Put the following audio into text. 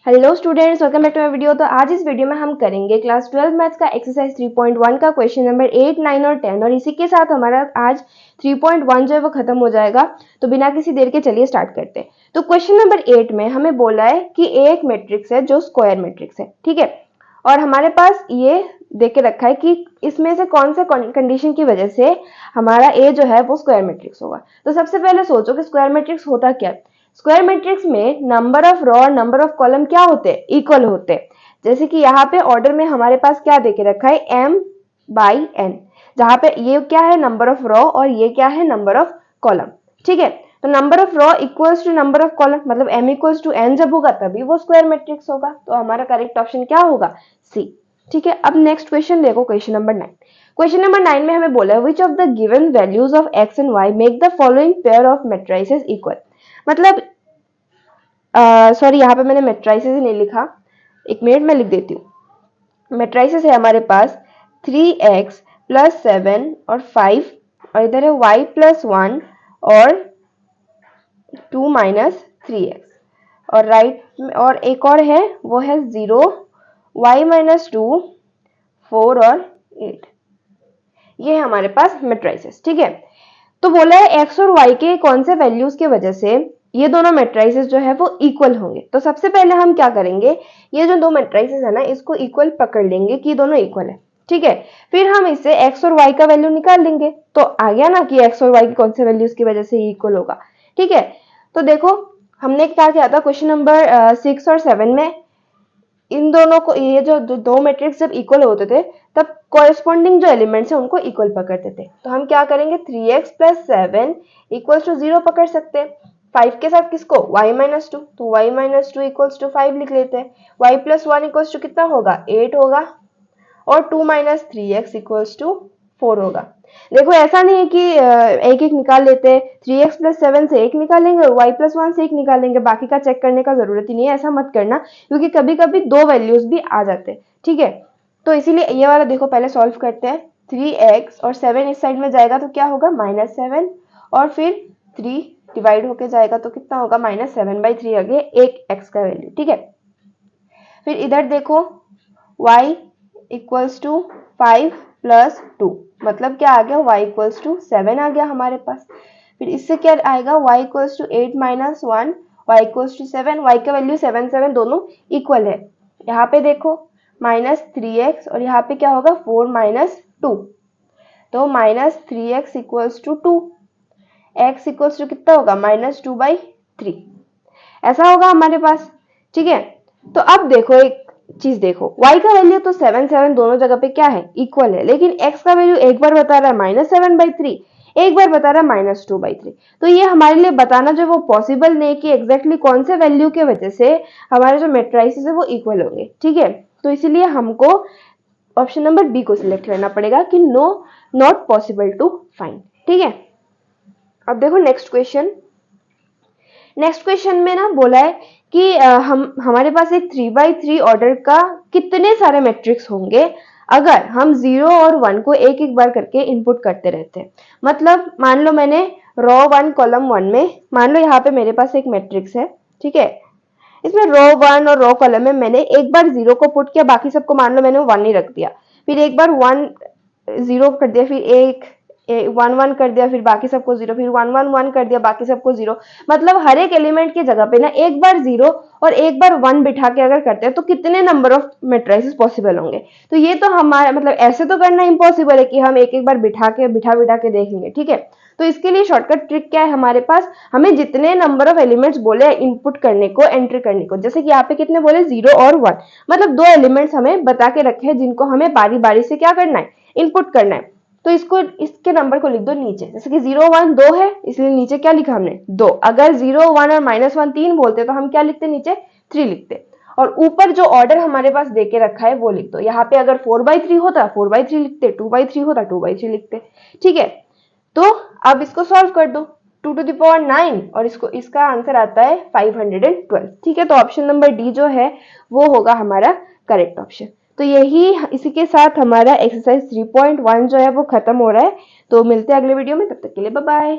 Hello students, welcome back to my video. तो आज इस वीडियो में हम करेंगे क्लास 12 मैथ्स का एक्सरसाइज 3.1 का क्वेश्चन नंबर 8, 9 और 10 और इसी के साथ हमारा आज 3.1 जो है वो खत्म हो जाएगा। तो बिना किसी देर के चलिए स्टार्ट करते हैं। तो क्वेश्चन नंबर 8 में हमें बोला है कि एक मैट्रिक्स है जो स्क्वायर मैट्रिक्स है, ठीक है। और हमारे पास ये देख के रखा है कि इसमें से कौन से कंडीशन की वजह से हमारा ए जो है वो स्क्वायर मैट्रिक्स होगा। तो सबसे पहले सोचो कि स्क्वायर मैट्रिक्स होता क्या है। स्क्वायर मैट्रिक्स में नंबर ऑफ रो और नंबर ऑफ कॉलम क्या होते हैं, इक्वल होते हैं। जैसे कि यहाँ पे ऑर्डर में हमारे पास क्या देके रखा है, m बाई n, जहां पे ये क्या है नंबर ऑफ रो और ये क्या है नंबर ऑफ कॉलम, ठीक है। तो number of row equals to number of column, मतलब m इक्वल्स टू n जब होगा तभी वो स्क्वायर मैट्रिक्स होगा। तो हमारा करेक्ट ऑप्शन क्या होगा, सी, ठीक है। अब नेक्स्ट क्वेश्चन देखो, क्वेश्चन नंबर 9। क्वेश्चन नंबर 9 में हमें बोला है which of the given values of x and y make the following pair of matrices equal. मतलब सॉरी, यहाँ पे मैंने मैट्रिसेस ही नहीं लिखा, एक मिनट में लिख देती हूँ। मैट्रिसेस है हमारे पास 3x प्लस 7 और 5 और इधर है y प्लस 1 और 2 माइनस 3x और राइट और एक और है वो है 0 y माइनस 2 4 और 8। ये है हमारे पास मैट्रिसेस, ठीक है। तो बोला है x और y के कौन से वैल्यूज के वजह से ये दोनों मैट्रिसेस जो है वो इक्वल होंगे। तो सबसे पहले हम क्या करेंगे, ये जो दो मैट्रिसेस है ना इसको इक्वल पकड़ लेंगे कि दोनों इक्वल है, ठीक है। फिर हम इससे x और y का वैल्यू निकाल लेंगे। तो आ गया ना कि x और y की कौन से वैल्यूज की वजह से ये इक्वल होगा, ठीक है। तो देखो हमने क्या किया था क्वेश्चन नंबर 6 और 7 में, इन दोनों को, ये जो दो मैट्रिक्स जब इक्वल होते थे तब कॉरेस्पॉन्डिंग जो एलिमेंट्स है उनको इक्वल पकड़ते थे। तो हम क्या करेंगे, 3x प्लस 7 इक्वल्स टू 0 पकड़ सकते हैं। 5 के साथ किसको, y माइनस 2, तो y माइनस 2 इक्वल्स टू 5 लिख लेते हैं। y प्लस 1 इक्वल्स टू कितना होगा, 8 होगा और 2 माइनस 3x इक्वल्स टू 4 होगा। देखो ऐसा नहीं है कि एक एक निकाल लेते हैं, 3x प्लस 7 से एक निकालेंगे और y प्लस 1 से एक निकालेंगे, बाकी का चेक करने का जरूरत ही नहीं है। ऐसा मत करना क्योंकि कभी कभी दो वैल्यूज भी आ जाते हैं, ठीक है। तो इसीलिए ये वाला देखो पहले सॉल्व करते हैं। 3x और 7 इस साइड में जाएगा तो क्या होगा, -7 और फिर 3 डिवाइड होके जाएगा तो कितना होगा, -7/3 आ गया एक x का वैल्यू, ठीक है। फिर इधर देखो y इक्वल्स टू 5 प्लस 2, मतलब क्या आ गया, y इक्वल्स टू 7 आ गया हमारे पास। फिर इससे क्या आएगा, y equals to 8 minus 1, y equals to 7, y का वैल्यू 7 7 दोनों इक्वल है। यहाँ पे देखो -3x और यहाँ पे क्या होगा 4 माइनस 2, तो -3x equals to 2, x equals to कितना होगा, -2/3, ऐसा होगा हमारे पास, ठीक है। तो अब देखो एक चीज देखो, y का वैल्यू तो 7 7 दोनों जगह पे क्या है, इक्वल है, लेकिन x का वैल्यू एक बार बता रहा है -7/3, एक बार बता रहा है -2/3। तो ये हमारे लिए बताना जो वो पॉसिबल नहीं कि एग्जैक्टली कौन से वैल्यू के वजह से हमारे जो मैट्रिसेस है वो इक्वल होंगे, ठीक है। तो इसीलिए हमको ऑप्शन नंबर बी को सिलेक्ट करना पड़ेगा कि no, not possible to find, ठीक है। अब देखो नेक्स्ट क्वेश्चन। नेक्स्ट क्वेश्चन में ना बोला है कि हमारे पास एक 3/3 ऑर्डर का कितने सारे मैट्रिक्स होंगे अगर हम 0 और 1 को एक एक बार करके इनपुट करते रहते हैं। मतलब मान लो मैंने रो 1 कॉलम 1 में, मान लो यहाँ पे मेरे पास एक मैट्रिक्स है, ठीक है। इसमें रो 1 और रो कॉलम में मैंने एक बार 0 को पुट किया, बाकी सबको मान लो मैंने 1 ही रख दिया। फिर एक बार 1 0 कर दिया, फिर एक 1 1 कर दिया, फिर बाकी सबको 0, फिर 1 1 1 कर दिया, बाकी सबको 0। मतलब हर एक एलिमेंट की जगह पे ना एक बार 0 और एक बार 1 बिठा के अगर करते हैं तो कितने नंबर ऑफ मैट्रिसेस पॉसिबल होंगे। तो ये तो हमारा मतलब ऐसे तो करना इम्पॉसिबल है कि हम एक एक बार बिठा के देखेंगे, ठीक है। तो इसके लिए शॉर्टकट ट्रिक क्या है हमारे पास, हमें जितने नंबर ऑफ एलिमेंट्स बोले इनपुट करने को, एंट्री करने को, जैसे कि यहाँ पे कितने बोले 0 और 1, मतलब दो एलिमेंट्स हमें बता के रखे हैं जिनको हमें बारी बारी से क्या करना है, इनपुट करना है। तो इसको, इसके नंबर को लिख दो नीचे, जैसे कि 0 1 2 है इसलिए नीचे क्या लिखा हमने 2। अगर 0 1 और -1 3 बोलते तो हम क्या लिखते, नीचे 3 लिखते। और ऊपर जो ऑर्डर हमारे पास देके रखा है वो लिख दो। यहाँ पे अगर 4/3 होता 4/3 लिखते, 2/3 होता 2/3 लिखते, ठीक है। तो अब इसको सॉल्व कर दो, 2 to the power 9 और इसका आंसर आता है 512, ठीक है। तो ऑप्शन नंबर डी जो है वो होगा हमारा करेक्ट ऑप्शन। तो यही इसी के साथ हमारा एक्सरसाइज 3.1 जो है वो खत्म हो रहा है। तो मिलते हैं अगले वीडियो में, तब तक के लिए बाय बाय।